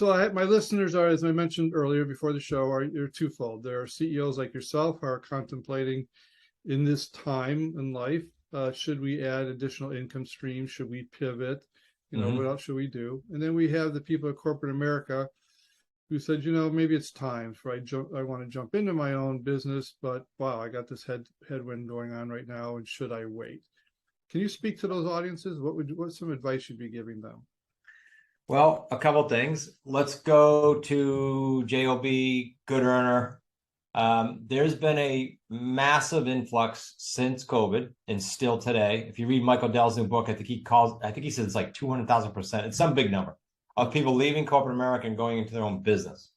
My listeners are, as I mentioned earlier before the show, you're twofold. There are CEOs like yourself who are contemplating in this time in life, should we add additional income streams? Should we pivot? What else should we do? And then we have the people of corporate America who said, maybe it's time for I want to jump into my own business, but wow, I got this headwind going on right now, and should I wait? Can you speak to those audiences? What's some advice you'd be giving them? Well, a couple of things. Let's go to JOB, good earner. There's been a massive influx since COVID and still today. If you read Michael Dell's new book, I think he says it's like 200,000%. It's some big number of people leaving corporate America and going into their own business.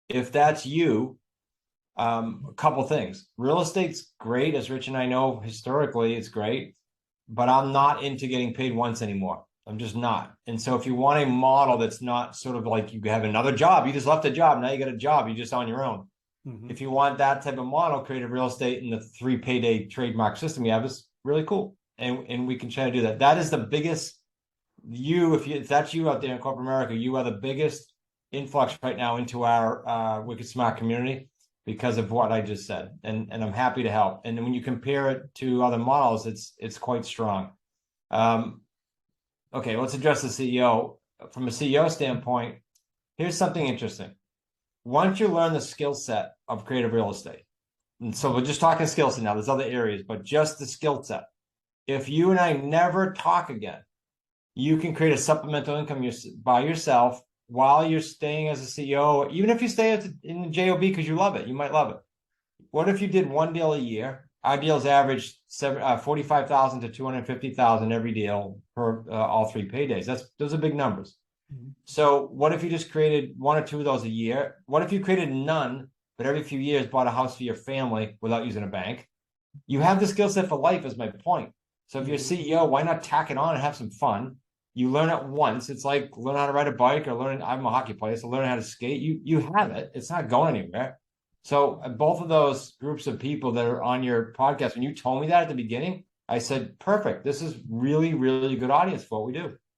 If that's you, a couple things. Real estate's great, as Rich and I know historically, it's great, but I'm not into getting paid once anymore. I'm just not. And so if you want a model that's not sort of like you have another job, you just left a job, now you got a job, you're just on your own. If you want that type of model, creative real estate and the 3 payday trademark system we have is really cool. And we can try to do that. That is the biggest, if that's you out there in corporate America, you are the biggest influx right now into our Wicked Smart community because of what I just said. And I'm happy to help. And when you compare it to other models, it's quite strong. Okay, let's address the CEO. From a CEO standpoint, here's something interesting. Once you learn the skill set of creative real estate, and so we're just talking skill set now, there's other areas, but just the skill set. If you and I never talk again, you can create a supplemental income by yourself while you're staying as a CEO, even if you stay in the JOB because you love it, you might love it. What if you did one deal a year? Our deals average 45,000 to 250,000 every deal per all 3 paydays. Those are big numbers. So what if you just created 1 or 2 of those a year? What if you created none, but every few years bought a house for your family without using a bank? You have the skill set for life is my point. So if you're a CEO, why not tack it on and have some fun? You learn it once. It's like learn how to ride a bike or I'm a hockey player, so learn how to skate. You have it. It's not going anywhere. So both of those groups of people that are on your podcast, when you told me that at the beginning, I said, perfect. This is really, really good audience for what we do.